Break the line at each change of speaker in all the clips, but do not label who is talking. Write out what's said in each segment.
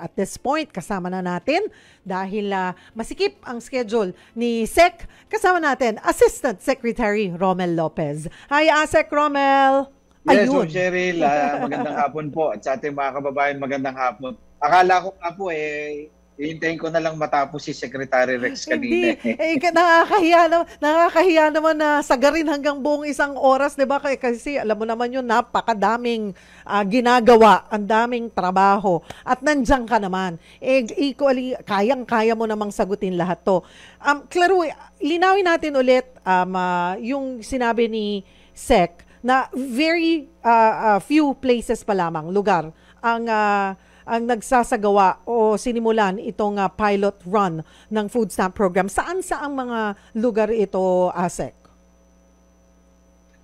At this point, kasama na natin dahil masikip ang schedule ni SEC. Kasama natin, Assistant Secretary Romel Lopez. Hi, Sec Romel!
Yes, Ayun. Cheryl, magandang hapon po. At sa ating mga kababayan, magandang hapon. Akala ko nga po hihintayin ko na lang matapos si Secretary Rex kanina.
Hindi. Nakakahiya naman na sagarin hanggang buong isang oras, di ba? Kasi alam mo naman yun, napakadaming ginagawa, ang daming trabaho. At nandiyan ka naman. Equally, kayang-kaya mo namang sagutin lahat to. Klaro, linawin natin ulit yung sinabi ni SEC na very few places pa lamang, lugar, ang nagsasagawa o sinimulan itong pilot run ng food stamp program. Saan ang mga lugar ito, ASEC?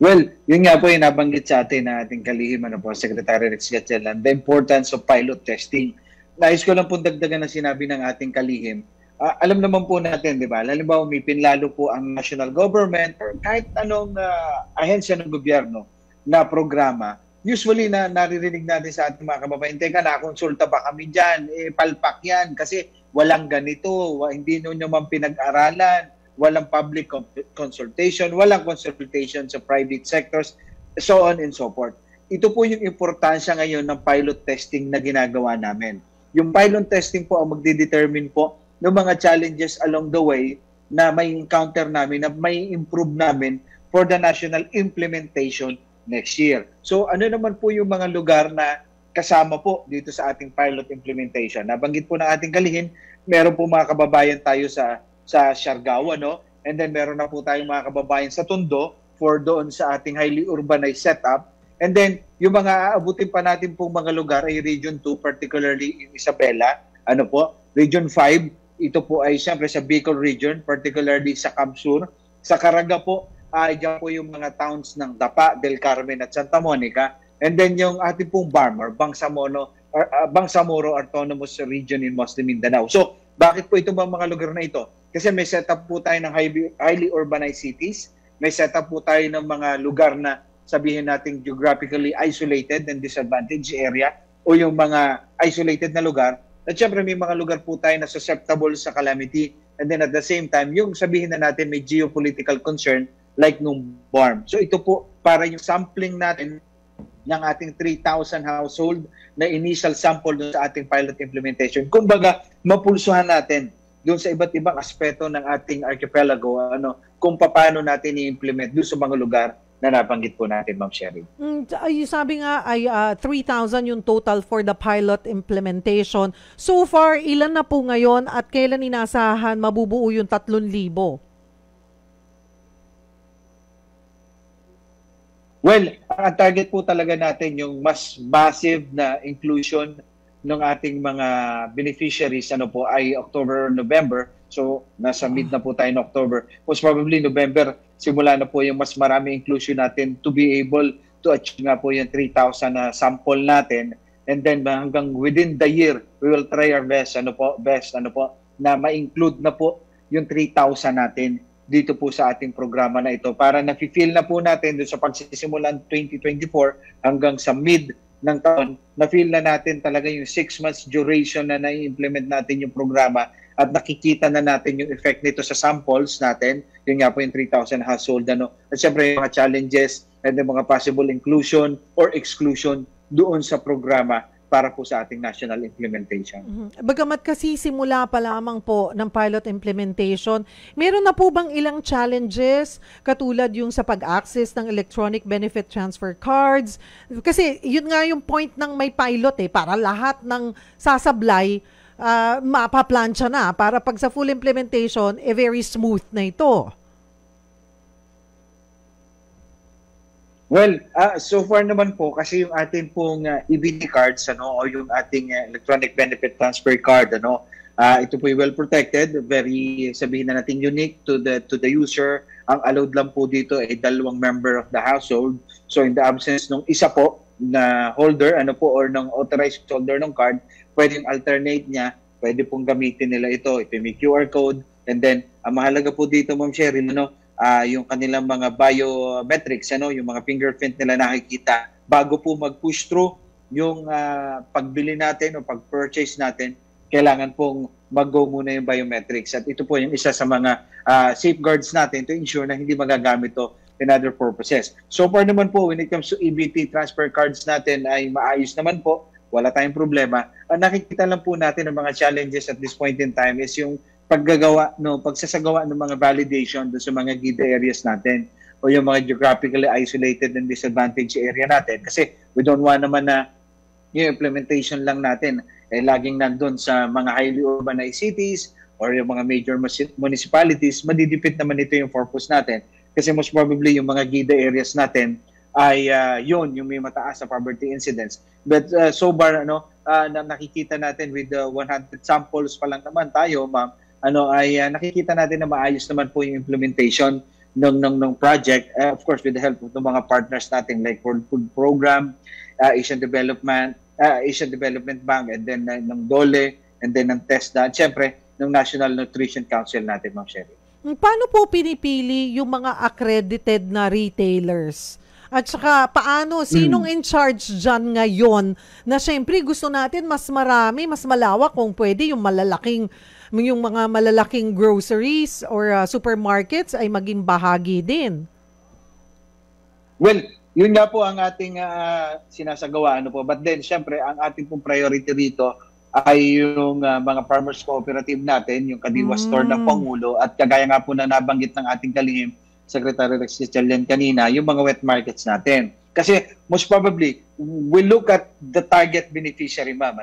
Well, yun nga po yung nabanggit sa atin na ating kalihim, Secretary Rex Gatchalian, the importance of pilot testing. Nais ko lang po dagdagan na sinabi ng ating kalihim. Alam naman po natin, di ba? Halimbawa, may pinlalo po ang national government or kahit anong ahensya ng gobyerno na programa. Usually, naririnig natin sa ating mga kababayan, teka, nakonsulta ba kami dyan? Palpak yan kasi walang ganito, hindi nyo naman pinag-aralan, walang public consultation, walang consultation sa private sectors, so on and so forth. Ito po yung importansya ngayon ng pilot testing na ginagawa namin. Yung pilot testing po ang magdidetermine po ng mga challenges along the way na may encounter namin, na may improve namin for the national implementation next year. So ano naman po yung mga lugar na kasama po dito sa ating pilot implementation? Nabanggit po ng ating kalihim, meron po mga kababayan tayo sa Siargao, and then meron na po tayong mga kababayan sa Tondo for doon sa ating highly urbanized setup. And then yung mga aabutin pa natin pong mga lugar ay Region 2, particularly in Isabela, Region 5, ito po ay siyempre sa Bicol region, particularly sa Camsur. Sa Caraga po, dyan po yung mga towns ng Dapa, Del Carmen at Santa Monica. And then yung ating pong Bamar, Bangsamoro Autonomous Region in Muslim Mindanao. So, bakit po ito mga lugar na ito? Kasi may setup po tayo ng highly urbanized cities. May setup po tayo ng mga lugar na sabihin natin geographically isolated and disadvantaged area o yung mga isolated na lugar. At syempre may mga lugar po tayo na susceptible sa calamity, and then at the same time, yung sabihin na natin may geopolitical concern like nung BARM. So ito po para yung sampling natin ng ating 3,000 household na initial sample doon sa ating pilot implementation. Kumbaga, mapulsuhan natin doon sa iba't ibang aspeto ng ating archipelago, kung paano natin i-implement doon sa mga lugar na nabanggit po natin, Ma'am Sherry.
Sabi nga ay 3,000 yung total for the pilot implementation. So far, ilan na po ngayon at kailan inasahan mabubuo yung 3,000?
Well, ang target po talaga natin yung mas massive na inclusion ng ating mga beneficiaries ay October, November. So, nasa mid na po tayo ng October. Most probably November, simula na po yung mas marami inclusion natin to be able to achieve nga po yung 3,000 na sample natin. And then hanggang within the year, we will try our best, na ma-include na po yung 3,000 natin dito po sa ating programa na ito. Para na-feel na po natin doon sa pagsisimulan 2024 hanggang sa mid ng taon, na-feel na natin talaga yung 6 months duration na na-implement natin yung programa at nakikita na natin yung effect nito sa samples natin, yun nga po yung 3,000 household. At syempre yung mga challenges and yung mga possible inclusion or exclusion doon sa programa para po sa ating national implementation.
Bagamat kasi simula pa lamang po ng pilot implementation, meron na po bang ilang challenges katulad yung sa pag-access ng electronic benefit transfer cards? Kasi yun nga yung point ng may pilot para lahat ng sasablay mapaplansya na para pag sa full implementation, very smooth na ito.
Well, so far naman po, kasi yung ating pong EBT cards, o yung ating electronic benefit transfer card, ito po well protected, very, sabihin na natin, unique to the user. Ang allowed lang po dito ay 2 member of the household. So in the absence ng isa po na holder, or ng authorized holder ng card, pwedeng alternate niya, pwede pong gamitin nila ito. Ito may QR code. And then, ang mahalaga po dito, Ma'am Sherry, yung kanilang mga biometrics, yung mga fingerprint nila nakikita bago po mag-push through yung pagbili natin o pag-purchase natin, kailangan pong mag-go muna yung biometrics. At ito po yung isa sa mga safeguards natin to ensure na hindi magagamit to in other purposes. So far naman po, when it comes to EBT transfer cards natin ay maayos naman po. Wala tayong problema. Ang nakikita lang po natin ng mga challenges at this point in time is yung pagsasagawa ng mga validation doon sa mga GIDA areas natin o yung mga geographically isolated and disadvantaged area natin. Kasi we don't want naman na yung implementation lang natin ay laging nandun sa mga highly urbanized cities or yung mga major municipalities, madidipit naman ito yung purpose natin. Kasi most probably yung mga GIDA areas natin ay yung may mataas na poverty incidence. But so far, na nakikita natin with 100 samples pa lang naman tayo, ma'am, ay nakikita natin na maayos naman po yung implementation ng project. Of course, with the help of the mga partners natin like World Food Program, Asian Development Bank, and then ng DOLE, and then ng TESDA, at syempre, ng National Nutrition Council natin, Ma'am Sherry.
Paano po pinipili yung mga accredited na retailers? At saka paano, sinong in charge dyan ngayon na syempre gusto natin mas marami, mas malawak kung pwede yung mga malalaking groceries or supermarkets ay maging bahagi din?
Well, yun nga po ang ating sinasagawa. But then, syempre, ang ating pong priority rito ay yung mga farmers cooperative natin, yung Kadiwa Store ng Pangulo, at kagaya nga po na nabanggit ng ating kalihim, Secretary Rex Gatchalian kanina, yung mga wet markets natin. Kasi most probably, we look at the target beneficiary, ma'am.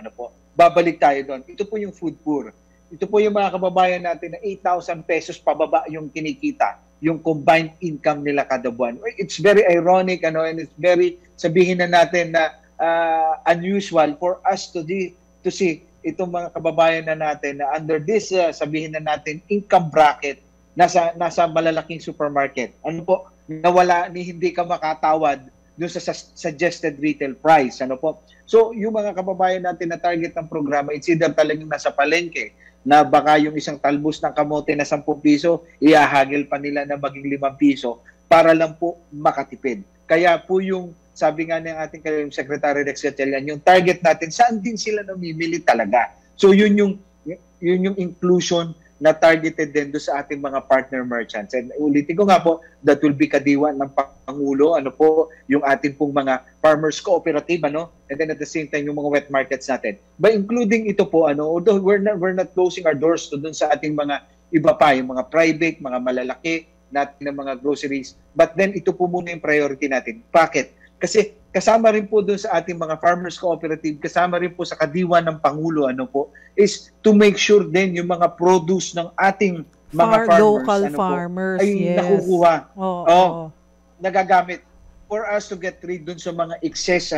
Babalik tayo doon. Ito po yung food poor. Ito po yung mga kababayan natin na 8,000 pesos pababa yung kinikita, yung combined income nila kada buwan. It's very ironic, and it's very, sabihin na natin na unusual for us to see itong mga kababayan na natin na under this, sabihin na natin, income bracket, nasa malalaking supermarket. Nawala ni hindi ka makatawad doon sa suggested retail price. So, yung mga kababayan natin na target ng programa, it's either talagang nasa palengke, na baka yung isang talbos ng kamote na 10 piso, iahagil pa nila na maging 5 piso para lang po makatipid. Kaya po yung, sabi nga ng ating Secretary Rex Gatchalian, yung target natin, saan din sila namimili talaga. So, yun yung inclusion na targeted din doon sa ating mga partner merchants. And ulitin ko nga po, that will be Kadiwa ng Pangulo, yung ating pong mga farmers cooperative, and then at the same time, yung mga wet markets natin. By including ito po, although we're not closing our doors to doon sa ating mga iba pa, yung mga private, mga malalaki natin na mga groceries, but then ito po muna yung priority natin. Bakit? Kasi kasama rin po doon sa ating mga farmers cooperative, kasama rin po sa Kadiwa ng Pangulo, is to make sure din yung mga produce ng ating mga farmers,
local farmers,
ay nakukuha,
Oo.
nagagamit for us to get rid doon sa mga excess,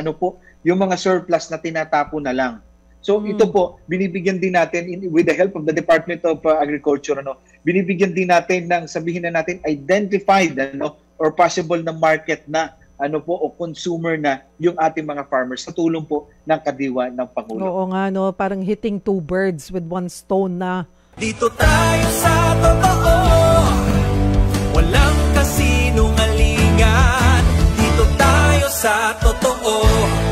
yung mga surplus na tinatapo na lang. So ito po, binibigyan din natin with the help of the Department of Agriculture, binibigyan din natin ng, sabihin na natin, identified or possible na market na o consumer na yung ating mga farmers sa tulong po ng Kadiwa ng Pangulo.
Oo nga, parang hitting 2 birds with 1 stone na.
Dito tayo sa totoo, walang kasinungalingan. Dito tayo sa totoo.